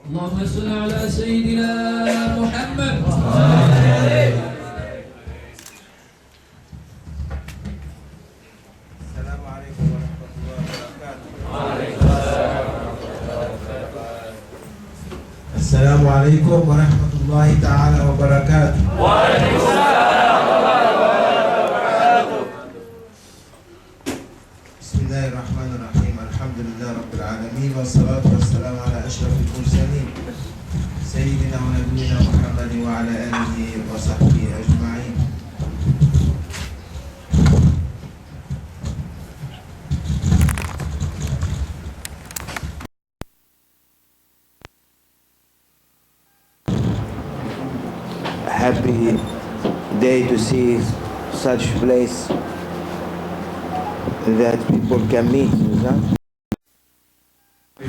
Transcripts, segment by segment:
اللهم صل على سيدنا محمد. السلام عليكم ورحمة الله وبركاته. السلام عليكم ورحمة الله تعالى وبركاته. بسم الله الرحمن الرحيم. الحمد لله رب العالمين والصلاة والسلام على أشرف المرسلين سيدنا ونبينا محمد وعلى آله وصحبه أجمعين. Happy day to see such place that people can meet.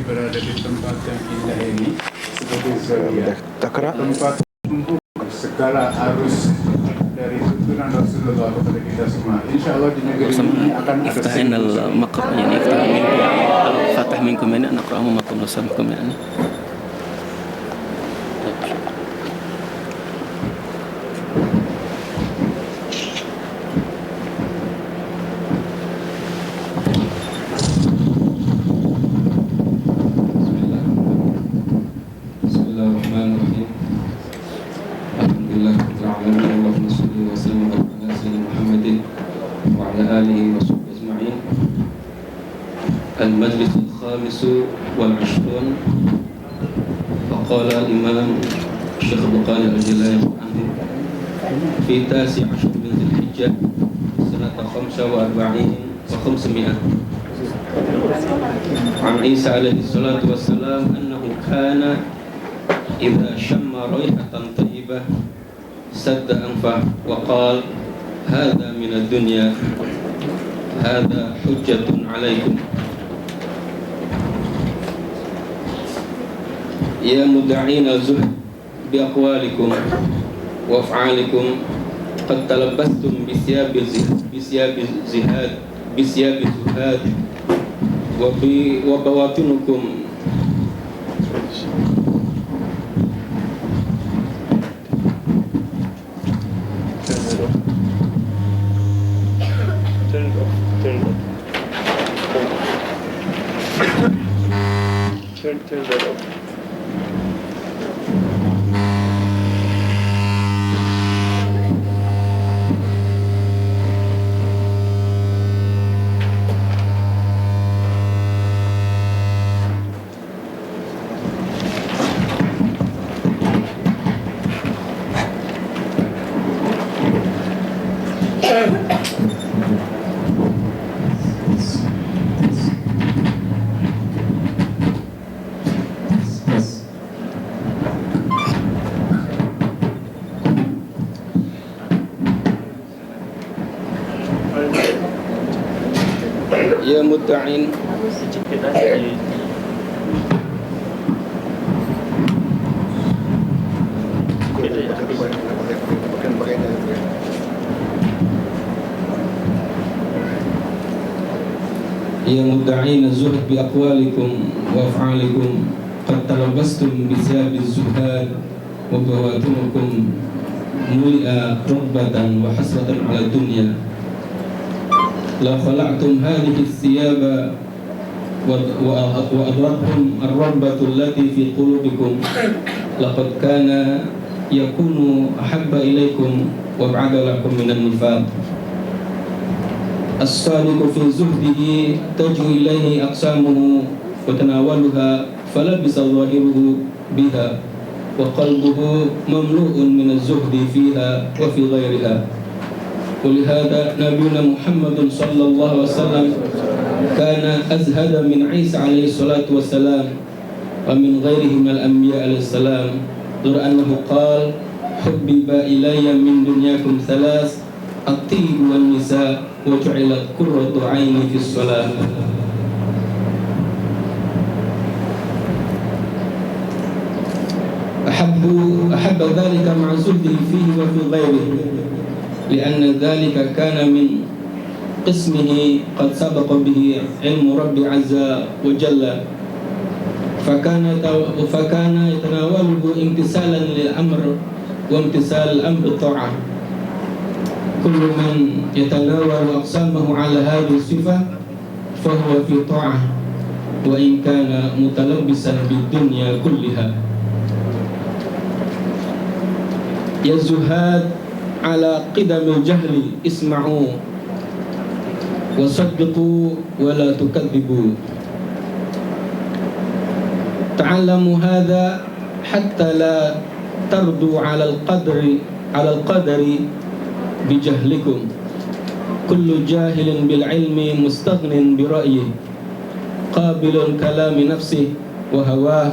Berada di tempat yang indah ini seperti Zodiac, tempat membuka segala arus dari tuntunan Rasulullah kepada kita semua. Insya Allah di negeri ini akan ada افتحنا المقرأ يعني افتح منكم فتح منكم يعني نقرأ ما تنصر منكم يعني. Bismillahirrahmanirrahim. Alhamdulillah rabbil alamin. Allahumma shalli wa sallim ala sayyidina Muhammadin wa ala alihi wa sahbihi ajma'in. Al-majlis al-khamis wal 20. Faqala al-imam Syekh Bukhari radhiyallahu anhu fi 19 min Dzulhijjah sanata 45 wa 500. An Isa alaihi salatu wassalam annahu kana إذا شم ريحة طيبة سد أنفه وقال هذا من الدنيا هذا حجة عليكم. يا مدعين الزهد بأقوالكم وأفعالكم قد تلبستم بثياب الزهاد وبواطنكم Turn that off. يا مدعين يا مدعين الزهد بأقوالكم وأفعالكم قد تلبستم بثياب الزهاد وبواطنكم ملئ رغبة وحسرة على الدنيا. لا خلعتم هذه الثياب وأضرتم الرغبة التي في قلوبكم لقد كان يكون أحب إليكم وأبعد لكم من النفاق. الصادق في زهده تجو إليه أقسامه وتناولها فلبس ظاهره بها وقلبه مملوء من الزهد فيها وفي غيرها. ولهذا نبينا محمد صلى الله عليه وسلم كان أزهد من عيسى عليه الصلاة والسلام ومن غيره من الأنبياء عليه السلام، غير أنه قال حبب إلي من دنياكم ثلاث الطيب والنساء وجعلت قرة عيني في الصلاة. أحب ذلك مع زهده فيه وفي غيره لأن ذلك كان من قسمه قد سبق به علم ربي عز وجل فكان يتناوله امتثالا للأمر وامتثال الأمر الطاعة. كل من يتناول أقسامه على هذه الصفة فهو في طاعة وإن كان متلبسا بالدنيا كلها. يا الزهاد على قدم الجهل اسمعوا وصدقوا ولا تكذبوا. تعلموا هذا حتى لا ترضوا على القدر بجهلكم. كل جاهل بالعلم مستغن برأيه قابل كلام نفسه وهواه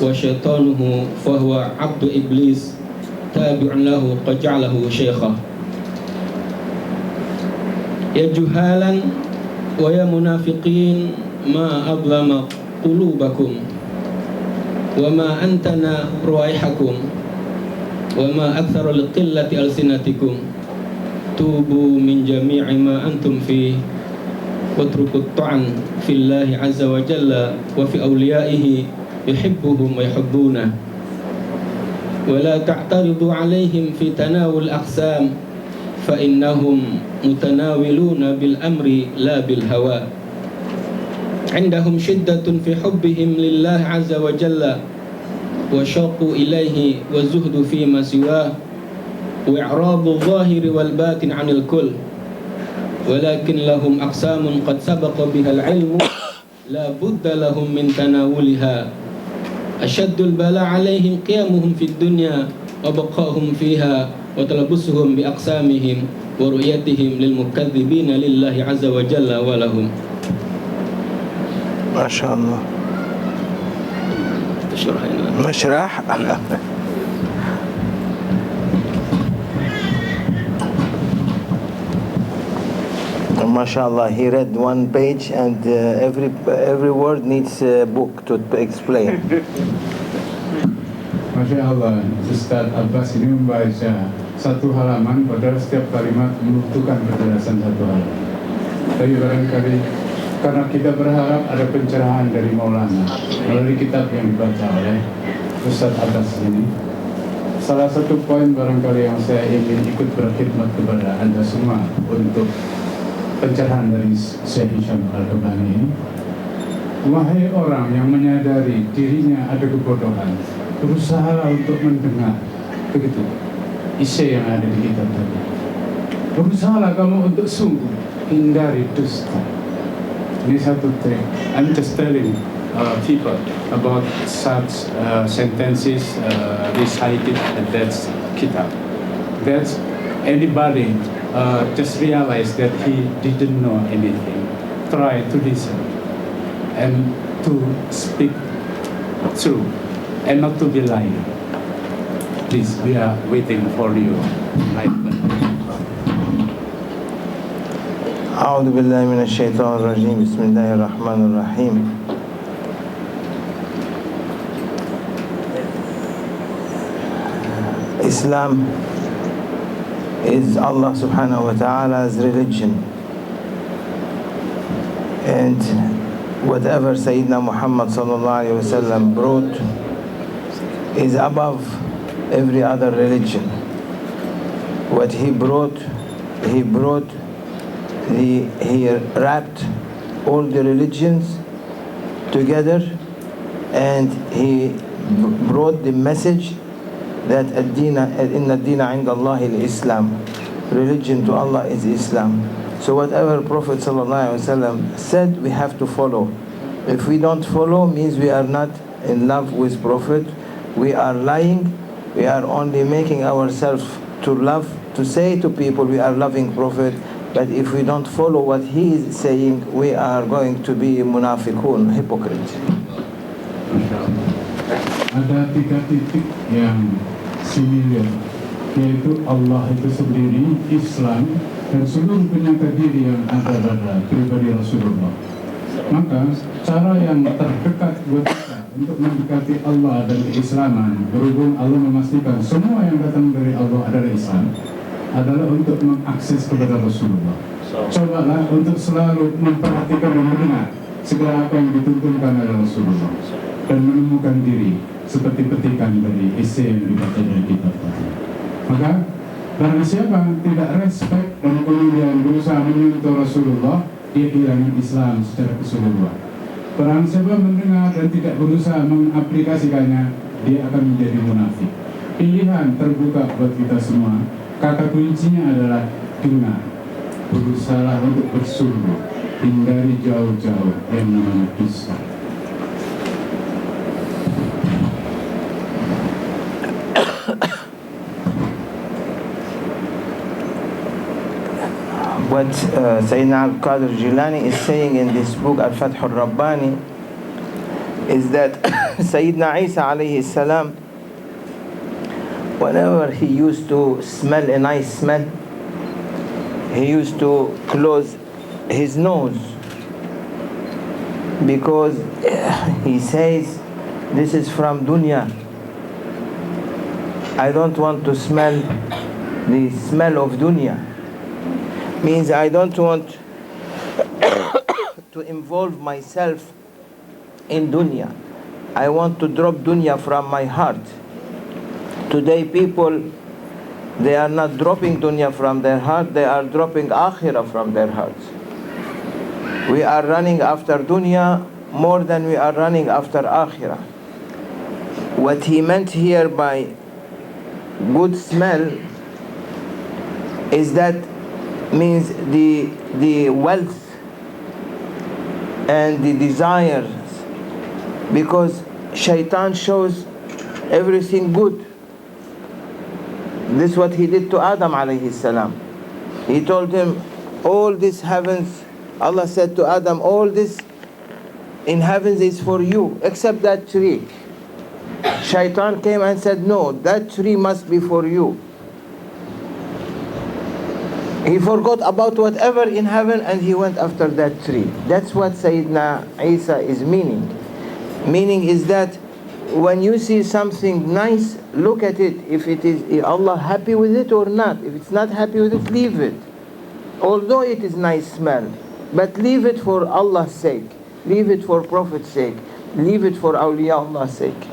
وشيطانه فهو عبد إبليس تابع له قد جعله شيخا. يا جهالا ويا منافقين ما أظلم قلوبكم وما أنتن روائحكم وما أكثر لقلة ألسنتكم. توبوا من جميع ما أنتم فيه واتركوا الطعن في الله عز وجل وفي أوليائه يحبهم ويحبونه. ولا تعترضوا عليهم في تناول الأقسام فإنهم متناولون بالأمر لا بالهوى. عندهم شدة في حبهم لله عز وجل وشوق إليه والزهد فيما سواه وإعراض الظاهر والباطن عن الكل. ولكن لهم أقسام قد سبق بها العلم لا بد لهم من تناولها. أشد البلاء عليهم قيامهم في الدنيا وبقائهم فيها وتلبسهم بأقسامهم ورؤيتهم للمكذبين لله عز وجل ولهم. ما شاء الله. مشرح. MashaAllah, he read one page and every word needs a book to explain. Masya Allah, Ustaz Abbas ini membaca satu halaman padahal setiap kalimat membutuhkan penjelasan satu halaman. Tapi barangkali karena kita berharap ada pencerahan dari Maulana melalui kitab yang dibaca oleh Ustaz Abbas ini. Salah satu poin barangkali yang saya ingin ikut berkhidmat kepada Anda semua untuk pencerahan dari Syekh Hisham Al-Ghobani ini. Wahai orang yang menyadari dirinya ada kebodohan, berusaha untuk mendengar begitu isi yang ada di kitab tadi. Berusahalah kamu untuk sungguh hindari dusta. Ini satu trik. I'm just telling people about such sentences recited at that kitab. That's anybody just realize that he didn't know anything. Try to listen and to speak true and not to be lying. Please, we are waiting for you. أعوذ بالله من الشيطان الرجيم. بسم الله الرحمن الرحيم. Islam is Allah subhanahu wa ta'ala's religion, and whatever Sayyidina Muhammad sallallahu alayhi wa sallam brought is above every other religion. What he brought, he wrapped all the religions together, and he brought the message that inna ad-dina 'inda Allahi al-Islam. Religion to Allah is Islam. So whatever Prophet ﷺ said, we have to follow. If we don't follow, means we are not in love with Prophet. We are lying. We are only making ourselves to say to people we are loving Prophet. But if we don't follow what he is saying, we are going to be munafiqun, hypocrite. Ada 3 titik yang similar, yaitu Allah itu sendiri, Islam, dan seluruh penyangka diri yang ada pada pribadi Rasulullah. Maka cara yang terdekat buat kita untuk mendekati Allah dan keislaman, berhubung Allah memastikan semua yang datang dari Allah adalah Islam, adalah untuk mengakses kepada Rasulullah. Cobalah untuk selalu memperhatikan dan mendengar segala apa yang dituntunkan oleh Rasulullah. dan menemukan diri seperti petikan dari esai yang dibaca dari kitab tadi. Maka barang siapa tidak respect dan kemudian berusaha menyentuh Rasulullah, dia kehilangan Islam secara keseluruhan. Barang siapa mendengar dan tidak berusaha mengaplikasikannya, dia akan menjadi munafik. Pilihan terbuka buat kita semua. Kata kuncinya adalah dengar, berusaha untuk bersungguh, hindari jauh-jauh yang namanya dusta. What Sayyidina Al-Qadir Jilani is saying in this book, Al-Fath Al-Rabbani, is that Sayyidina Isa alayhi salam, whenever he used to smell a nice smell, he used to close his nose, because he says, this is from dunya. I don't want to smell the smell of dunya. Means I don't want to involve myself in dunya. I want to drop dunya from my heart. Today people, they are not dropping dunya from their heart, they are dropping akhirah from their hearts. We are running after dunya more than we are running after akhirah. What he meant here by good smell is that means the wealth and the desires, because shaitan shows everything good. This is what he did to Adam alayhi salam. He told him, all these heavens, Allah said to Adam, all this in heavens is for you, except that tree. Shaitan came and said, no, that tree must be for you. He forgot about whatever in heaven and he went after that tree. That's what Sayyidina Isa is meaning. Meaning is that when you see something nice, look at it. If it is Allah happy with it or not. If it's not happy with it, leave it. Although it is nice smell, but leave it for Allah's sake. Leave it for Prophet's sake. Leave it for Awliya Allah's sake.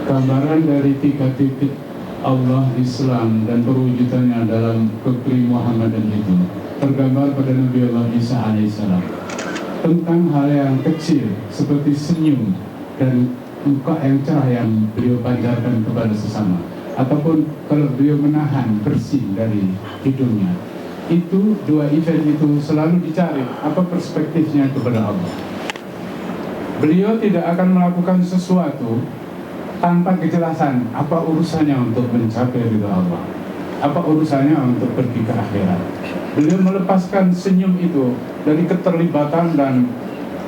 Gambaran dari tiga titik Allah, Islam, dan perwujudannya dalam kebri Muhammadan itu tergambar pada Nabi Allah Isa alaihissalam. Tentang hal yang kecil seperti senyum dan muka yang cerah yang beliau pancarkan kepada sesama, ataupun kalau beliau menahan bersin dari hidungnya. Itu dua event itu selalu dicari apa perspektifnya kepada Allah. Beliau tidak akan melakukan sesuatu tanpa kejelasan apa urusannya untuk mencapai ridha Allah, apa urusannya untuk pergi ke akhirat. Beliau melepaskan senyum itu dari keterlibatan dan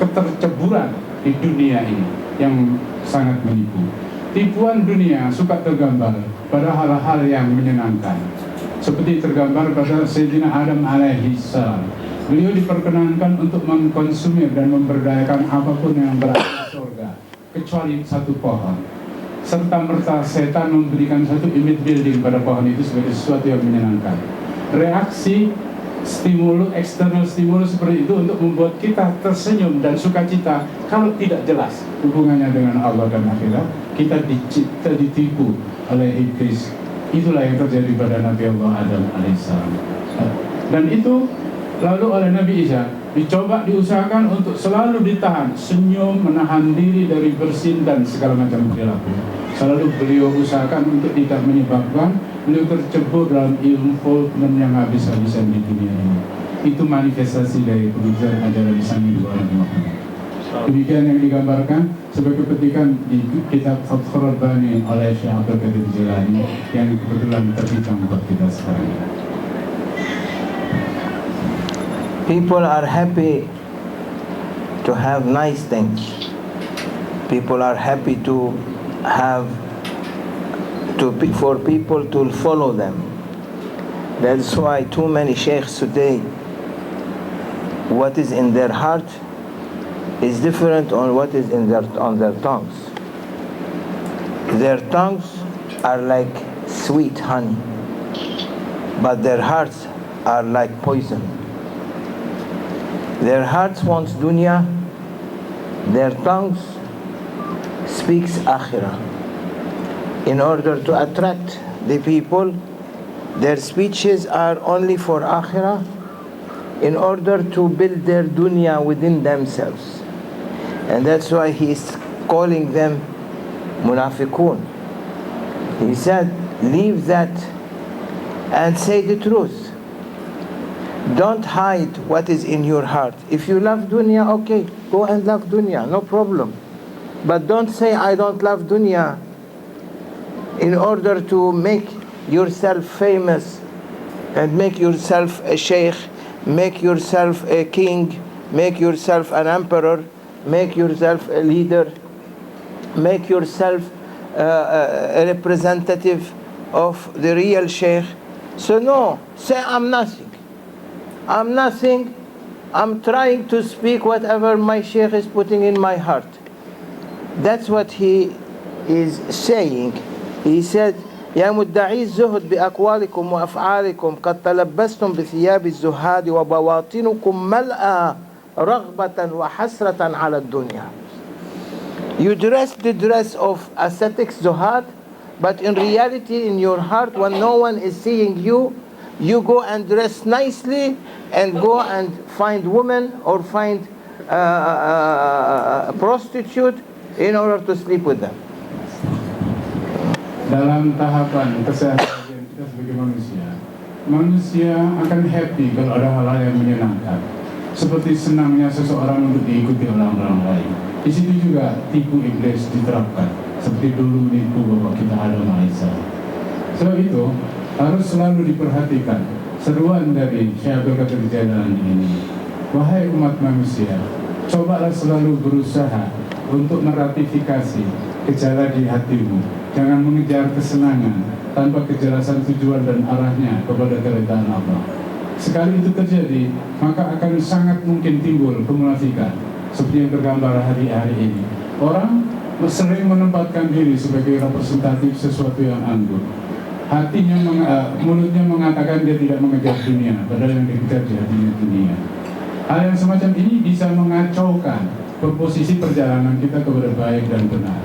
keterceburan di dunia ini yang sangat menipu. Tipuan dunia suka tergambar pada hal-hal yang menyenangkan, seperti tergambar pada Sayyidina Adam alaihi salam. Beliau diperkenankan untuk mengkonsumir dan memberdayakan apapun yang berada di surga, kecuali satu pohon. Serta merta setan memberikan satu image building pada pohon itu sebagai sesuatu yang menyenangkan. Reaksi stimulus, eksternal stimulus seperti itu untuk membuat kita tersenyum dan sukacita kalau tidak jelas hubungannya dengan Allah dan akhirat. Kita ditipu oleh iblis. Itulah yang terjadi pada Nabi Allah Adam alaihissalam. Dan itu lalu oleh Nabi Isa dicoba diusahakan untuk selalu ditahan, senyum, menahan diri dari bersin dan segala macam perilaku. Selalu beliau usahakan untuk tidak menyebabkan beliau tercebur dalam involvement yang habis-habisan di dunia ini. Itu manifestasi dari pemikiran ajaran Islam di bawah Nabi Muhammad. Demikian yang digambarkan sebagai petikan di kitab Fathur Rabbani oleh Syekh Abdul Qadir Jilani yang kebetulan terbitang buat kita sekarang. People are happy to have nice things. People are happy to have for people to follow them. That's why too many sheikhs today, what is in their heart is different on what is on their tongues. Their tongues are like sweet honey, but their hearts are like poison. Their hearts want dunya, their tongues speaks akhirah. In order to attract the people, their speeches are only for akhirah, in order to build their dunya within themselves. And that's why he is calling them munafiqun. He said, leave that and say the truth. Don't hide what is in your heart. If you love dunya, okay, go and love dunya, no problem. But don't say, I don't love dunya, in order to make yourself famous and make yourself a sheikh, make yourself a king, make yourself an emperor, make yourself a leader, make yourself a representative of the real sheikh. So no, say I'm nothing. I'm nothing. I'm trying to speak whatever my sheikh is putting in my heart. That's what he is saying. He said, يا مدعي الزهد بأقوالكم وأفعالكم قد تلبستم بثياب الزهاد وبواطنكم ملأى رغبة وحسرة على الدنيا. You dress the dress of ascetics, zuhad, but in reality, in your heart, when no one is seeing you, you go and dress nicely and go and find women or find a prostitute in order to sleep with them. Dalam tahapan keseharian kita sebagai manusia akan happy kalau ada hal-hal yang menyenangkan, seperti senangnya seseorang untuk diikuti oleh orang lain. Di situ juga tipu iblis diterapkan, seperti dulu menipu bapak kita Adam AS. Sebab itu harus selalu diperhatikan seruan dari Syekh Abdul Qadir Jailani ini. Wahai umat manusia, cobalah selalu berusaha untuk meratifikasi gejala di hatimu. Jangan mengejar kesenangan tanpa kejelasan tujuan dan arahnya kepada keridhaan Allah. Sekali itu terjadi, maka akan sangat mungkin timbul kemunafikan, seperti yang tergambar hari-hari ini. Orang sering menempatkan diri sebagai representatif sesuatu yang anggun. Hatinya, mulutnya mengatakan dia tidak mengejar dunia, padahal yang dikejar di hatinya dunia. Hal yang semacam ini bisa mengacaukan posisi perjalanan kita kepada baik dan benar.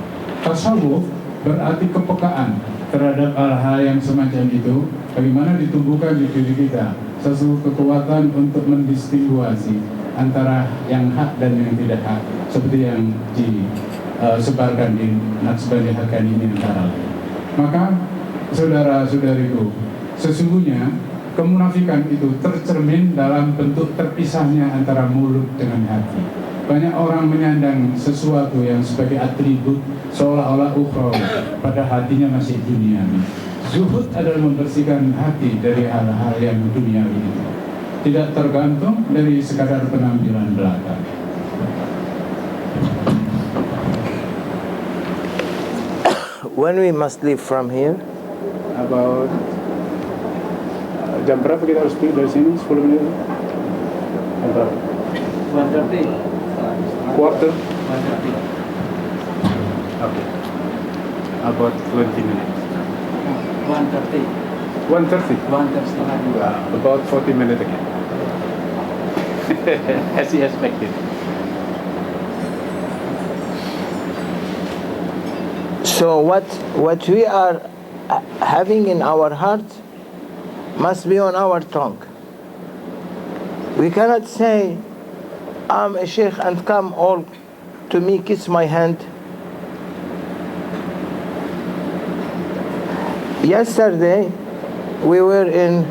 Tasawuf berarti kepekaan terhadap hal-hal yang semacam itu, bagaimana ditumbuhkan di diri kita sesuatu kekuatan untuk mendistinguasi antara yang hak dan yang tidak hak, seperti yang disebarkan di Natsbani Haqqani ini antara lain. Maka saudara-saudariku, sesungguhnya kemunafikan itu tercermin dalam bentuk terpisahnya antara mulut dengan hati. Banyak orang menyandang sesuatu yang sebagai atribut seolah-olah ukhrawi, pada hatinya masih duniawi. Zuhud adalah membersihkan hati dari hal-hal yang duniawi itu, tidak tergantung dari sekadar penampilan belaka. When we must leave from here? About jam berapa kita harus pergi dari sini? 10 menit? Jam berapa? 1:30. Quarter? 1:30. Okay. About 20 minutes. 1:30. 1:30? 1:30. About 40 minutes again. As he expected. So what we are having in our heart must be on our tongue. We cannot say, I'm a sheikh and come all to me, kiss my hand. Yesterday we were in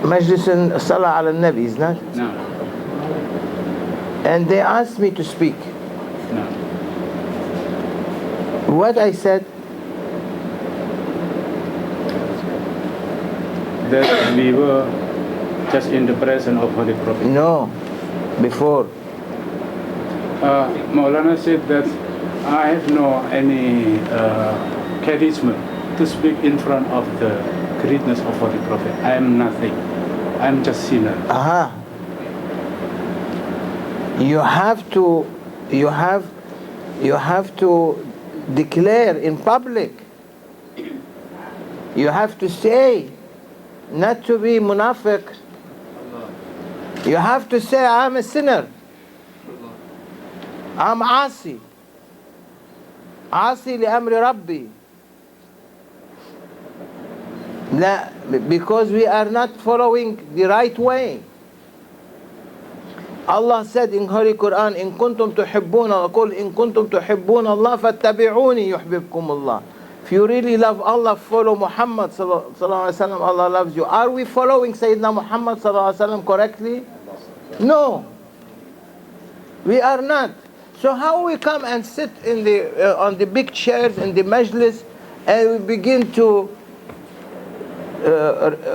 Majlis Salah ala Nabi, isn't it? No. And they asked me to speak. No. What I said, That we were just in the presence of Holy Prophet. no, before. Maulana said that I have no any charisma to speak in front of the greatness of Holy Prophet. I am nothing. I am just sinner. Aha. You have to declare in public. You have to say, not to be munafiq. You have to say, I'm a sinner. I'm عاصي لأمر ربي. لا, because we are not following the right way. Allah said in Holy Quran, إن كنتم تحبون قل إن كنتم تحبون الله فاتبعوني يحببكم الله. If you really love Allah, follow Muhammad sallallahu alaihi wasallam. Allah loves you. Are we following Sayyidina Muhammad sallallahu alaihi wasallam correctly? No, we are not. So how we come and sit in the on the big chairs in the majlis and we begin to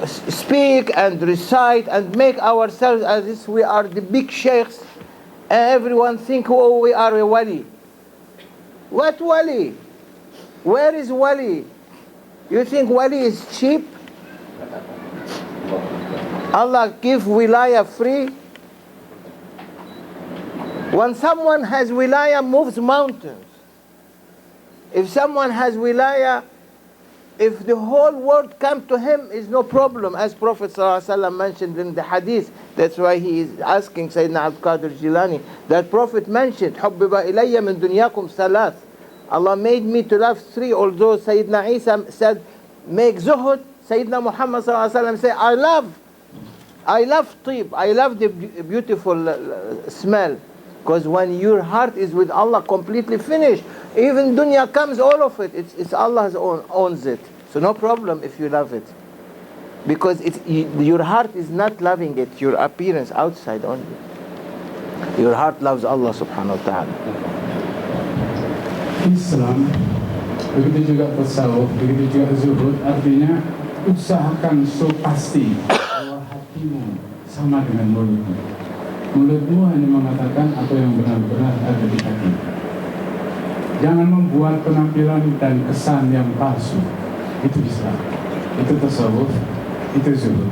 speak and recite and make ourselves as if we are the big sheikhs, and everyone think, oh, we are a wali. What wali? Where is wali? You think wali is cheap? Allah give wilaya free. When someone has wilaya, moves mountains. If someone has wilaya, if the whole world come to him, is no problem, as Prophet ﷺ mentioned in the hadith. That's why he is asking Sayyidina Abdul Qadir Jilani. That Prophet mentioned, حُبِّبَ إِلَيَّ مِن دُنْيَاكُمْ ثَلَاث. Allah made me to love three, although Sayyidina Isa said, make zuhud. Sayyidina Muhammad ﷺ said, I love tib, I love the beautiful smell. Because when your heart is with Allah, completely finished. Even dunya comes, all of it, it's Allah's owns it. So no problem if you love it. Because your heart is not loving it, your appearance outside only. Your heart loves Allah subhanahu wa ta'ala. Islam, begitu juga tasawuf, begitu juga zuhud, artinya usahakan so pasti bahwa hatimu sama dengan mulutmu. Mulutmu hanya mengatakan apa yang benar-benar ada di hati. Jangan membuat penampilan dan kesan yang palsu. Itu Islam, itu tasawuf, itu zuhud.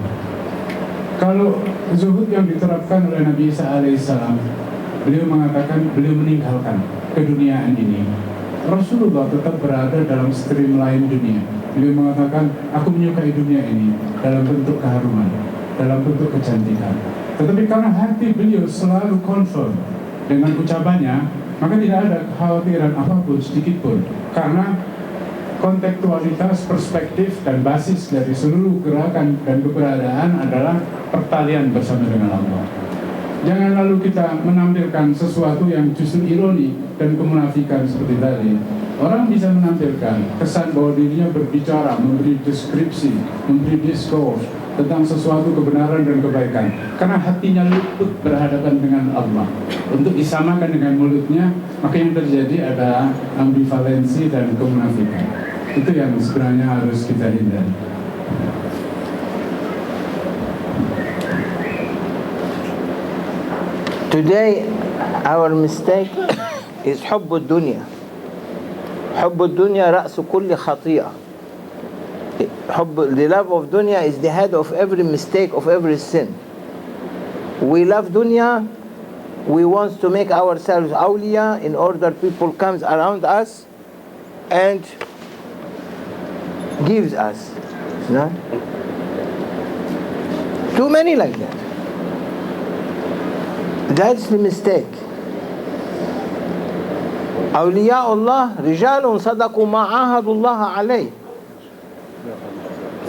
Kalau zuhud yang diterapkan oleh Nabi Isa alaihissalam, beliau mengatakan, beliau meninggalkan keduniaan ini. Rasulullah tetap berada dalam streamline dunia. Beliau mengatakan, aku menyukai dunia ini dalam bentuk keharuman, dalam bentuk kecantikan. Tetapi karena hati beliau selalu confirm dengan ucapannya, maka tidak ada kekhawatiran apapun sedikit pun. Karena kontekstualitas, perspektif, dan basis dari seluruh gerakan dan keberadaan adalah pertalian bersama dengan Allah. Jangan lalu kita menampilkan sesuatu yang justru ironi dan kemunafikan seperti tadi. Orang bisa menampilkan kesan bahwa dirinya berbicara, memberi deskripsi, memberi diskurs tentang sesuatu kebenaran dan kebaikan, karena hatinya luput berhadapan dengan Allah. Untuk disamakan dengan mulutnya, maka yang terjadi adalah ambivalensi dan kemunafikan. Itu yang sebenarnya harus kita hindari. Today, our mistake is حب الدنيا. حب الدنيا رأس كل خطيئة. The love of dunya is the head of every mistake, of every sin. We love dunya, we want to make ourselves awliya in order people comes around us and gives us. No? Too many like that. That's the mistake. أولياء الله رجال صدقوا ما عاهدوا الله عليه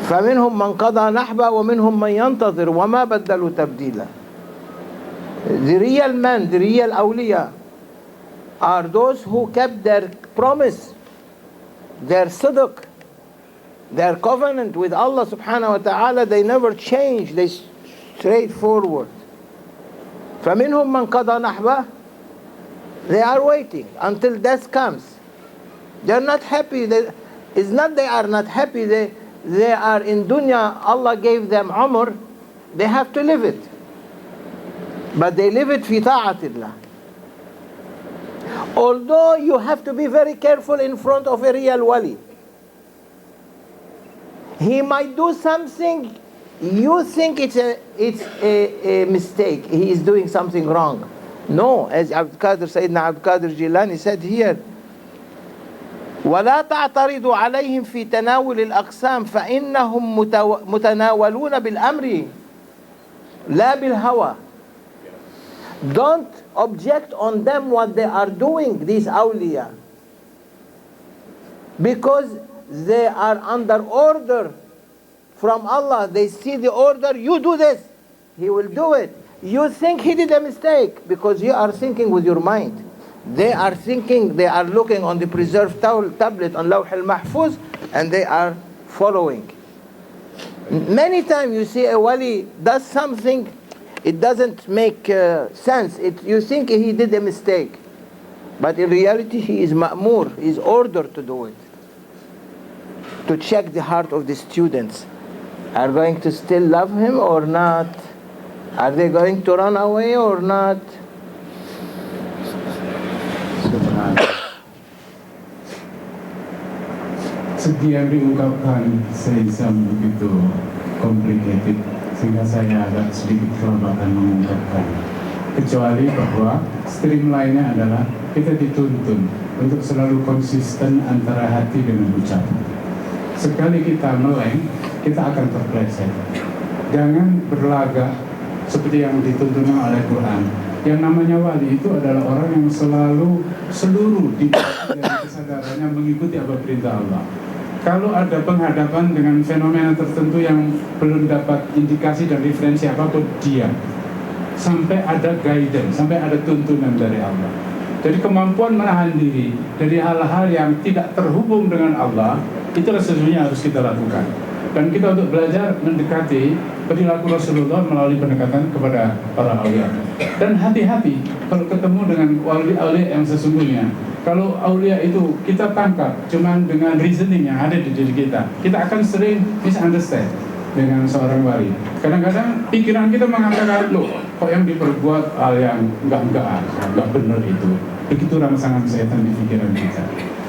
فمنهم من قضى نحبه ومنهم من ينتظر وما بدلوا تبديلا. The real men, the real awliya are those who kept their promise, their sidq, their covenant with Allah subhanahu wa ta'ala. They never change, they straightforward. فمنهم من قضى نحبه. They are waiting until death comes. They are not happy. It's not they are not happy. They are in dunya. Allah gave them umr. They have to live it. But they live it fi ta'atillah. Although you have to be very careful in front of a real wali. He might do something you think it's a mistake. He is doing something wrong. No, as Sayyidina Abdul Qadir Jilani said here, ولا تعترضوا عليهم في تناول الأقسام فإنهم متناولون بالأمر لا بالهوى. Don't object on them what they are doing, these awliya. Because they are under order from Allah. They see the order, you do this, he will do it. You think he did a mistake because you are thinking with your mind. They are thinking, they are looking on the preserved tablet on Lawh al-Mahfuz, and they are following. Many times you see a wali does something, it doesn't make sense. You think he did a mistake. But in reality, he is ma'mur, he is ordered to do it. To check the heart of the students. Are going to still love him or not? Are they going to run away or not? Segi yang diungkapkan saya begitu complicated sehingga saya agak sedikit kelambatan mengungkapkan. Kecuali bahwa streamline-nya adalah kita dituntun untuk selalu konsisten antara hati dengan ucapan. Sekali kita meleng, kita akan terpleset. Jangan berlagak seperti yang dituntun oleh Quran. Yang namanya wali itu adalah orang yang selalu seluruh di kesadarannya mengikuti apa perintah Allah. Kalau ada penghadapan dengan fenomena tertentu yang belum dapat indikasi dan referensi apapun, diam. Sampai ada guidance, sampai ada tuntunan dari Allah. Jadi kemampuan menahan diri dari hal-hal yang tidak terhubung dengan Allah, itulah sesungguhnya harus kita lakukan. Dan kita untuk belajar mendekati perilaku Rasulullah melalui pendekatan kepada para awliya. Dan hati-hati kalau ketemu dengan awliya yang sesungguhnya. Kalau awliya itu kita tangkap cuman dengan reasoning yang ada di diri kita, kita akan sering misunderstand dengan seorang wali. Kadang-kadang pikiran kita mengatakan, loh, kok yang diperbuat hal yang enggak benar itu. Begitu rangsangan setan di pikiran kita.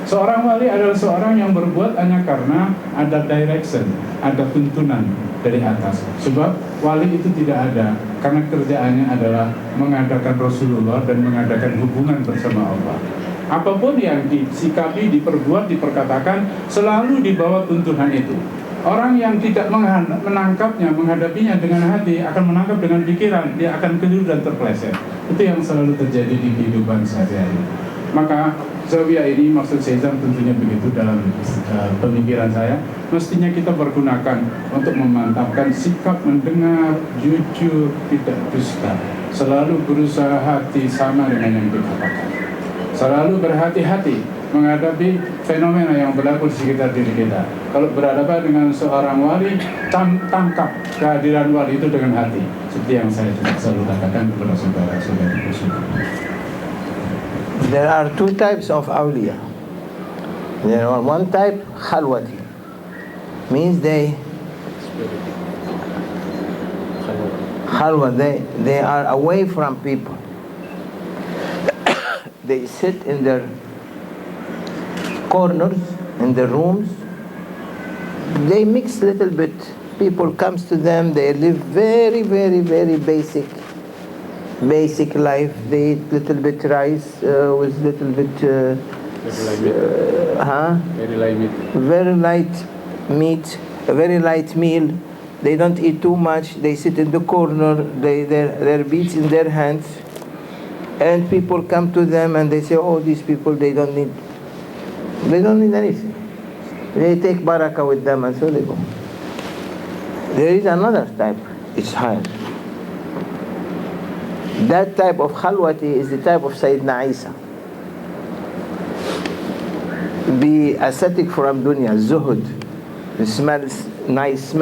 Seorang wali adalah seorang yang berbuat hanya karena ada direction, ada tuntunan dari atas. Sebab wali itu tidak ada karena kerjaannya adalah mengadakan Rasulullah dan mengadakan hubungan bersama Allah. Apapun yang disikapi, diperbuat, diperkatakan selalu di bawah tuntunan itu. Orang yang tidak menangkapnya, menghadapinya dengan hati akan menangkap dengan pikiran, dia akan keliru dan terpeleset. Itu yang selalu terjadi di kehidupan sehari-hari. Maka zawiyah ini maksud saya tentunya begitu dalam pemikiran saya. Mestinya kita pergunakan untuk memantapkan sikap mendengar, jujur, tidak dusta. Selalu berusaha hati sama dengan yang dikatakan. Selalu berhati-hati menghadapi fenomena yang berlaku di sekitar diri kita. Kalau berhadapan dengan seorang wali, tangkap kehadiran wali itu dengan hati. Seperti yang saya selalu katakan kepada saudara-saudari. There are two types of awliya. There are one type, khalwati. Means they are away from people. They sit in their corners, in their rooms. They mix little bit. People comes to them. They live very, very, very basic life. They eat little bit rice with little bit very light meat, a very light meal. They don't eat too much. They sit in the corner. Their beads in their hands. And people come to them and they say, oh, these people, they don't need anything. They take barakah with them and so they go. There is another type, it's higher. That type of khalwati is the type of Sayyidina Isa. Be ascetic from dunya, zuhud. It smells nice,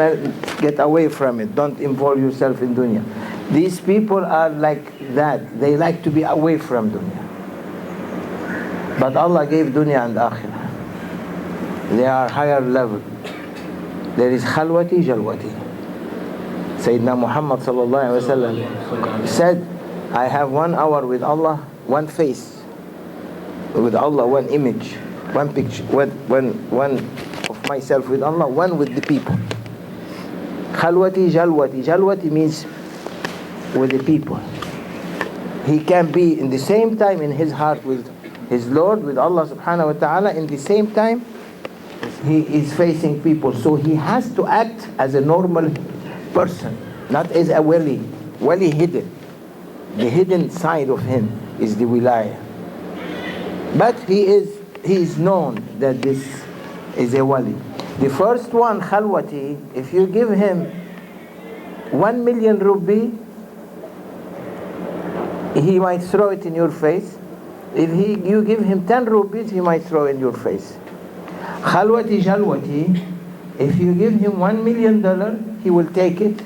get away from it. Don't involve yourself in dunya. These people are like that. They like to be away from dunya. But Allah gave dunya and akhirah. They are higher level. There is khalwati, jalwati. Sayyidina Muhammad sallallahu alaihi wasallam said, I have 1 hour with Allah, one face. With Allah, one image, one picture, one of myself with Allah, one with the people. Khalwati, jalwati. Jalwati means with the people. He can be in the same time in his heart with his Lord, with Allah subhanahu wa ta'ala. In the same time, he is facing people. So he has to act as a normal person, not as a wali hidden. the hidden side of him is the wilaya. But he is known that this is a wali. The first one, Khalwati, if you give him 1 million rupee, he might throw it in your face. If you give him 10 rupees, he might throw in your face. Khalwati Jalwati, if you give him $1 million, he will take it.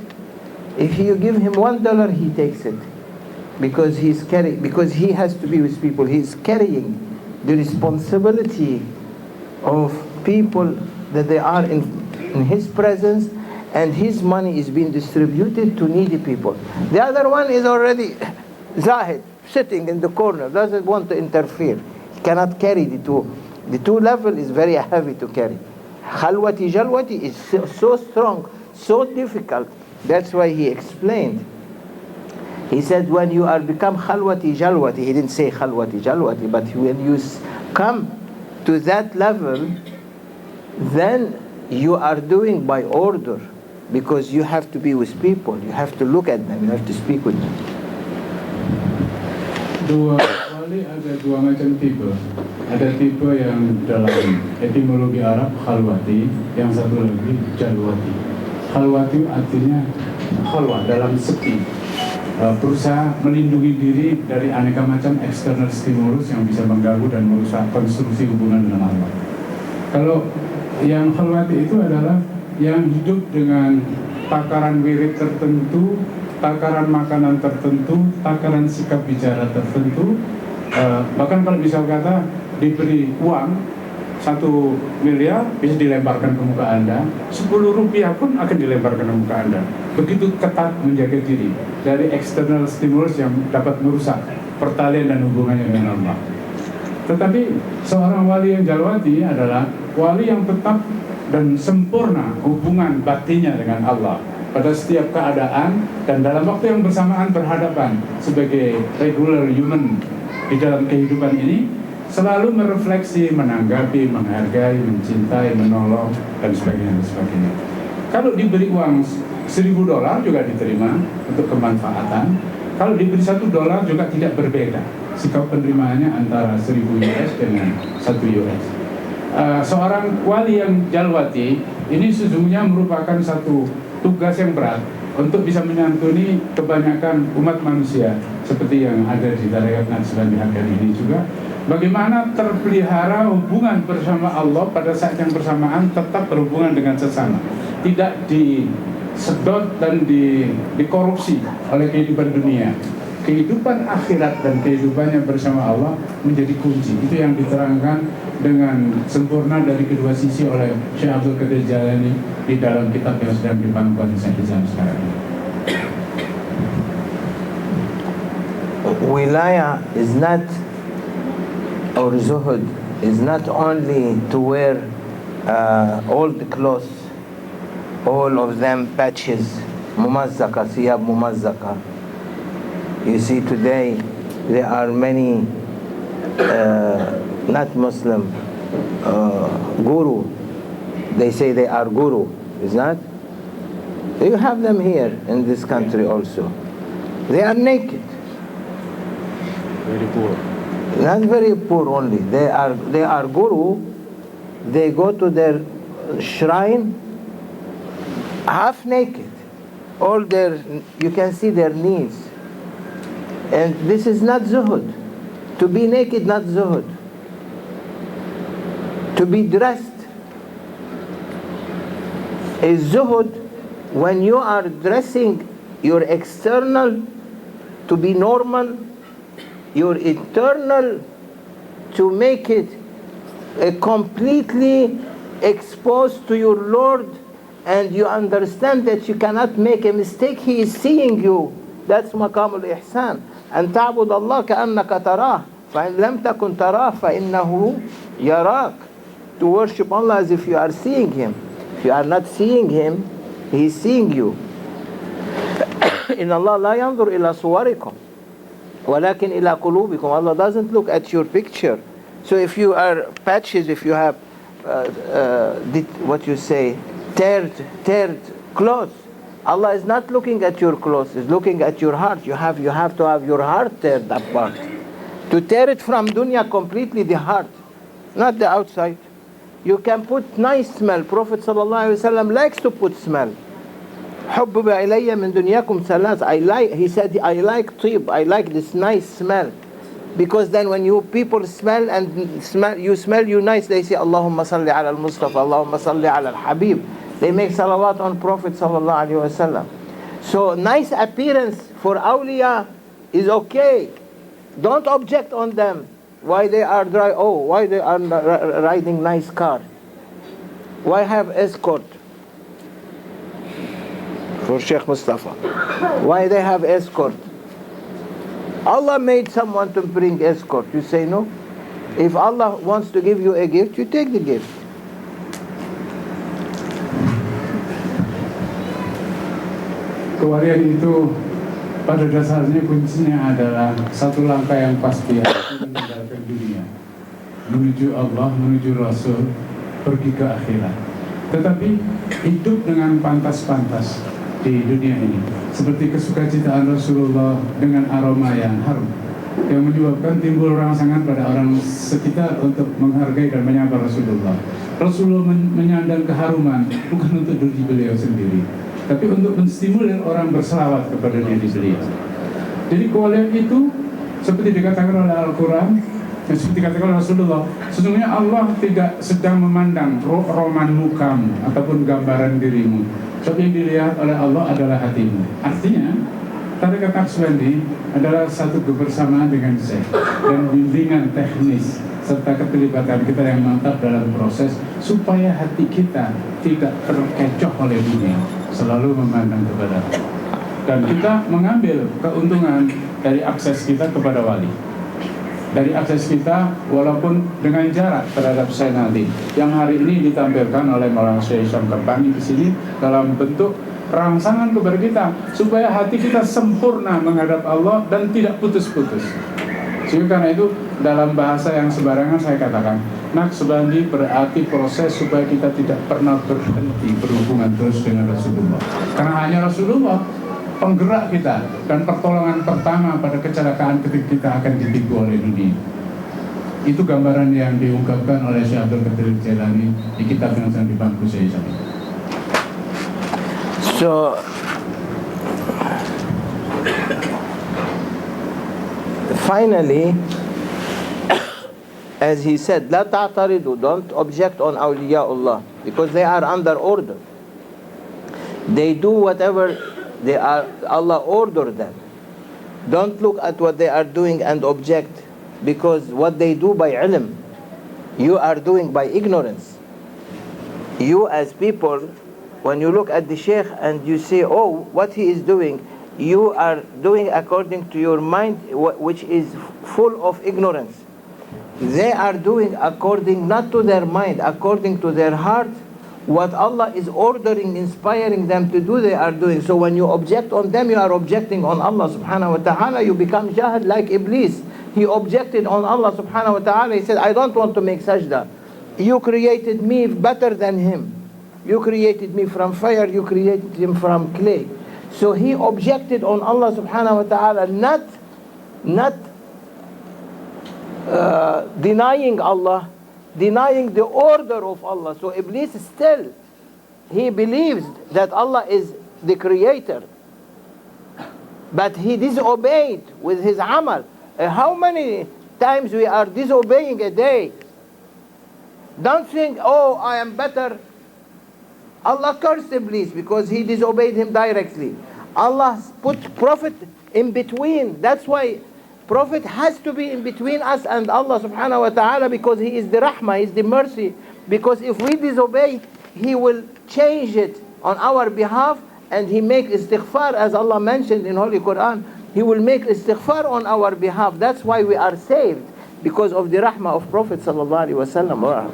If you give him $1, he takes it. Because he has to be with people. He's carrying the responsibility of people that they are in his presence, and his money is being distributed to needy people. The other one is already Zahid, sitting in the corner, doesn't want to interfere. He cannot carry the two. The two level is very heavy to carry. Khalwati Jalwati is so strong, so difficult. That's why he explained. He said, when you are become Khalwati Jalwati, he didn't say Khalwati Jalwati, but when you come to that level, then you are doing by order, because you have to be with people, you have to look at them, you have to speak with them. Dua wali ada dua macam tipe. Ada tipe yang dalam etimologi Arab khalwati, yang satu lagi jalwati. Khalwati artinya khalwat, dalam sepi. Berusaha melindungi diri dari aneka macam external stimulus yang bisa mengganggu dan merusak konstruksi hubungan dengan Allah. Kalau yang khalwati itu adalah yang hidup dengan takaran wirid tertentu, takaran makanan tertentu, takaran sikap bicara tertentu. Bahkan kalau misal kata diberi uang 1 miliar bisa dilemparkan ke muka Anda, 10 rupiah pun akan dilemparkan ke muka Anda. Begitu ketat menjaga diri dari external stimulus yang dapat merusak pertalian dan hubungannya dengan Allah. Tetapi seorang wali yang jalwati adalah wali yang tetap dan sempurna hubungan batinnya dengan Allah pada setiap keadaan, dan dalam waktu yang bersamaan berhadapan sebagai regular human di dalam kehidupan ini, selalu merefleksi, menanggapi, menghargai, mencintai, menolong, dan sebagainya, dan sebagainya. Kalau diberi uang $1.000 juga diterima untuk kemanfaatan. Kalau diberi $1 juga tidak berbeda sikap penerimaannya antara 1.000 US dengan 1 US. Seorang wali yang jalwati ini sesungguhnya merupakan satu tugas yang berat untuk bisa menyantuni kebanyakan umat manusia seperti yang ada di Tarekat Naqsbaniyah ini juga. Bagaimana terpelihara hubungan bersama Allah pada saat yang bersamaan tetap berhubungan dengan sesama, tidak disedot dan dikorupsi oleh kehidupan dunia. Kehidupan akhirat dan kehidupannya bersama Allah menjadi kunci. Itu yang diterangkan dengan sempurna dari kedua sisi oleh Syekh Abdul Qadir Jalani di dalam kitab yang sedang dipangkuan Islam sekarang ini. Wilaya is not, or zuhud is not only to wear old clothes, all of them patches, mumazzaka, siyab mumazzaka. You see today there are many not Muslim guru. They say they are guru, is not? You have them here in this country also. They are naked. Very poor. Not very poor only. They are guru. They go to their shrine half naked. All their, you can see their knees. And this is not zuhud. To be naked, not zuhud. To be dressed is zuhud when you are dressing your external to be normal, your internal to make it completely exposed to your Lord, and you understand that you cannot make a mistake. He is seeing you. That's maqam al-ihsan. أن تعبد الله كأنك تراه فإن لم تكن تراه فإنه يراك. To worship Allah as if you are seeing Him. If you are not seeing Him, He is seeing you. إن الله لا ينظر إلى صوركم ولكن إلى قلوبكم. Allah doesn't look at your picture. So if you are patches, if you have what you say, teared clothes, Allah is not looking at your clothes, He's looking at your heart. You have to have your heart teared apart. To tear it from dunya completely, the heart, not the outside. You can put nice smell. Prophet ﷺ likes to put smell. حُبِّبَ إِلَيَّ مِن دُنْيَاكُمْ ثَلَاث. He said, I like طيب, I like this nice smell. Because then when you people smell and you smell you nice, they say, Allahumma salli ala al-Mustafa, Allahumma salli ala al-Habib. They make salawat on Prophet ﷺ. So nice appearance for awliya is okay. Don't object on them. Why they are dry? Oh, why they are riding nice car? Why have escort for Sheikh Mustafa? Why they have escort? Allah made someone to bring escort. You say no? If Allah wants to give you a gift, you take the gift. Kewalian itu pada dasarnya kuncinya adalah satu langkah yang pasti, yaitu meninggalkan dunia, menuju Allah, menuju Rasul, pergi ke akhirat. Tetapi hidup dengan pantas-pantas di dunia ini, seperti kesukacitaan Rasulullah dengan aroma yang harum, yang menyebabkan timbul rangsangan pada orang sekitar untuk menghargai dan menyapa Rasulullah. Rasulullah menyandang keharuman bukan untuk diri beliau sendiri, tapi untuk menstimulir orang berselawat kepada diri beliau. Jadi kewalian itu seperti dikatakan oleh Al-Quran, seperti dikatakan oleh Rasulullah, sesungguhnya Allah tidak sedang memandang roman mukamu ataupun gambaran dirimu, tapi yang dilihat oleh Allah adalah hatimu. Artinya tarekat Naqsyabandi adalah satu kebersamaan dengan Syekh dan bimbingan teknis serta keterlibatan kita yang mantap dalam proses supaya hati kita tidak terkecoh oleh dunia, selalu memandang kepada Allah. Dan kita mengambil keuntungan dari akses kita kepada wali, dari akses kita walaupun dengan jarak terhadap Syekh Nadim yang hari ini ditampilkan oleh Maulana Syekh Hisham Kampani di sini dalam bentuk rangsangan kepada kita supaya hati kita sempurna menghadap Allah dan tidak putus-putus. Sehingga karena itu dalam bahasa yang sembarangan saya katakan, Naqsyabandi berarti proses supaya kita tidak pernah berhenti berhubungan terus dengan Rasulullah. Karena hanya Rasulullah penggerak kita dan pertolongan pertama pada kecelakaan ketika kita akan ditipu oleh dunia. Itu gambaran yang diungkapkan oleh Syekh Abdul Qadir Jailani di kitab yang sedang di bangku saya. So finally, as he said, لا تعترضوا, don't object on awliyaullah, because they are under order. They do whatever they are, Allah ordered them. Don't look at what they are doing and object, because what they do by ilm, you are doing by ignorance. You as people, when you look at the Sheikh and you say, oh, what he is doing, you are doing according to your mind, which is full of ignorance. They are doing according not to their mind, according to their heart. What Allah is ordering, inspiring them to do, they are doing. So when you object on them, you are objecting on Allah subhanahu wa ta'ala. You become jahil like Iblis. He objected on Allah subhanahu wa ta'ala. He said, I don't want to make sajda. You created me better than him. You created me from fire, you created him from clay. So he objected on Allah subhanahu wa ta'ala, not denying Allah, denying the order of Allah. So Iblis still, he believes that Allah is the creator, but he disobeyed with his amal. How many times we are disobeying a day? Don't think, oh, I am better. Allah cursed Iblis because he disobeyed him directly. Allah put Prophet in between. That's why Prophet has to be in between us and Allah subhanahu wa ta'ala, because he is the rahmah, he is the mercy. Because if we disobey, he will change it on our behalf, and he make istighfar, as Allah mentioned in Holy Quran. He will make istighfar on our behalf. That's why we are saved, because of the rahmah of Prophet sallallahu alaihi wasallam.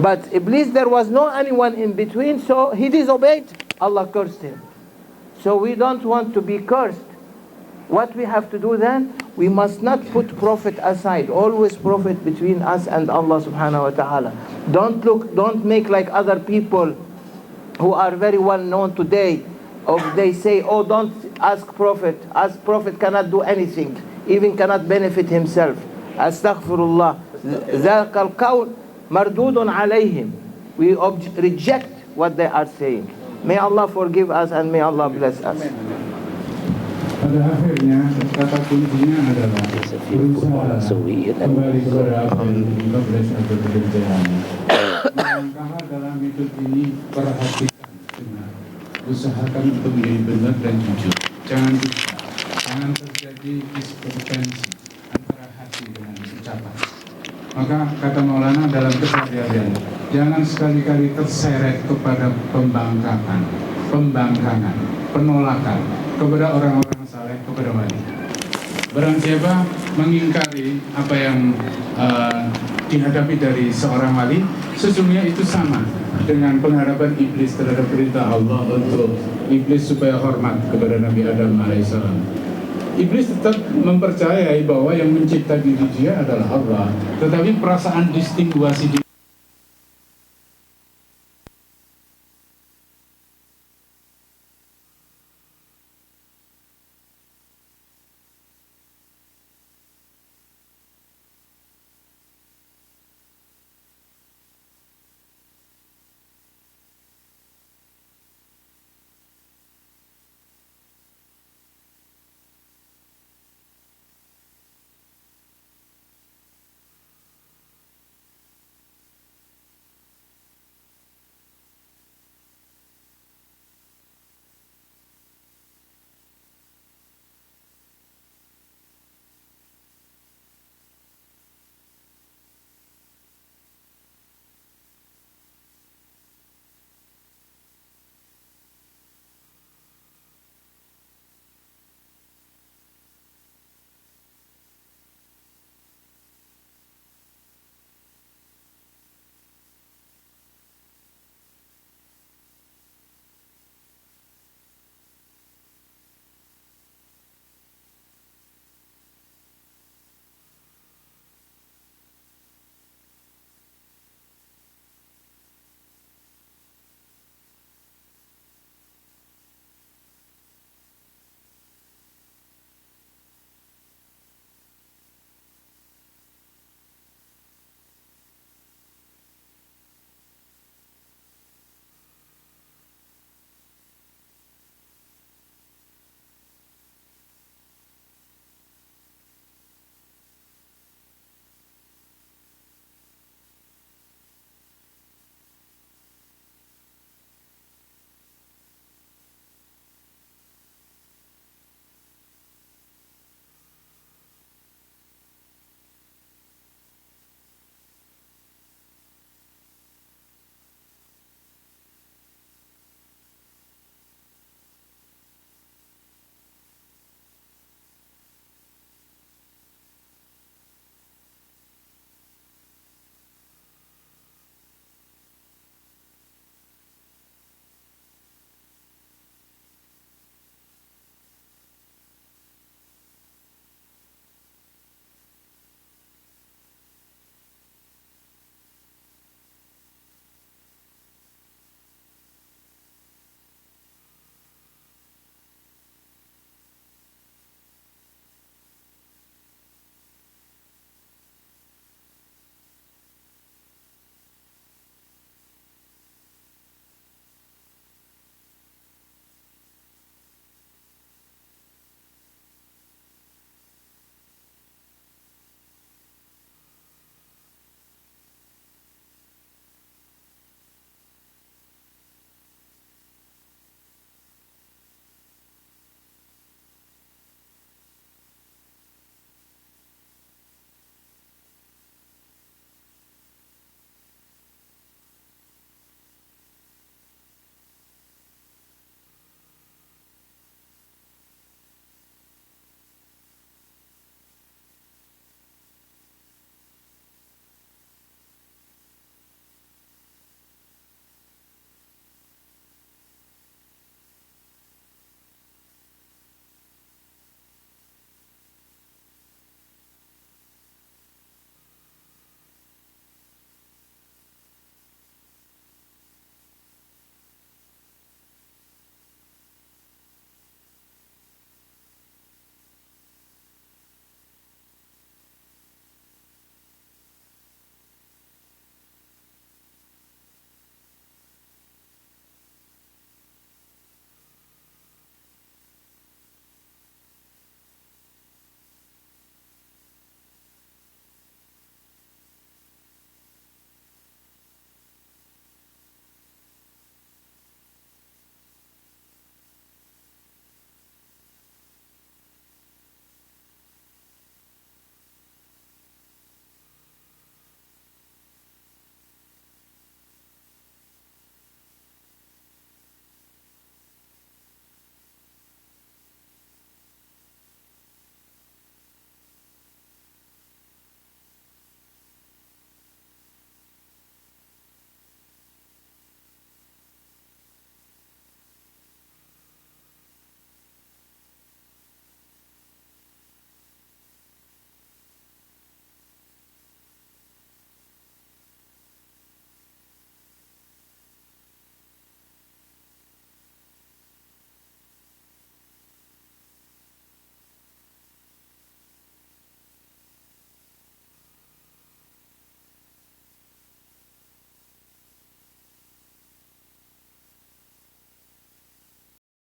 But Iblis, there was no anyone in between, so he disobeyed. Allah cursed him. So we don't want to be cursed. What we have to do then? We must not put Prophet aside. Always Prophet between us and Allah subhanahu wa ta'ala. Don't make like other people who are very well known today. they say, oh, don't ask Prophet. Prophet cannot do anything, even cannot benefit himself. Astaghfirullah. ذاك القول مردود عليهم. We reject what they are saying. May Allah forgive us and may Allah bless us. Pada akhirnya kata kuncinya adalah berusaha kembali kepada apa yang dilakukan atau pekerjaan. Langkah dalam hidup ini perhatikan dengan usahakan untuk menjadi benar dan jujur. Jangan terjadi diskrepansi antara hati dengan ucapan. Maka kata Maulana dalam keseharian, jangan sekali-kali terseret kepada pembangkangan, penolakan kepada orang-orang saleh, kepada wali. Barang siapa mengingkari apa yang dihadapi dari seorang wali, sesungguhnya itu sama dengan pengharapan iblis terhadap perintah Allah untuk iblis supaya hormat kepada Nabi Adam alaihissalam. Iblis tetap mempercayai bahwa yang mencipta diri dia adalah Allah, tetapi perasaan distinguasi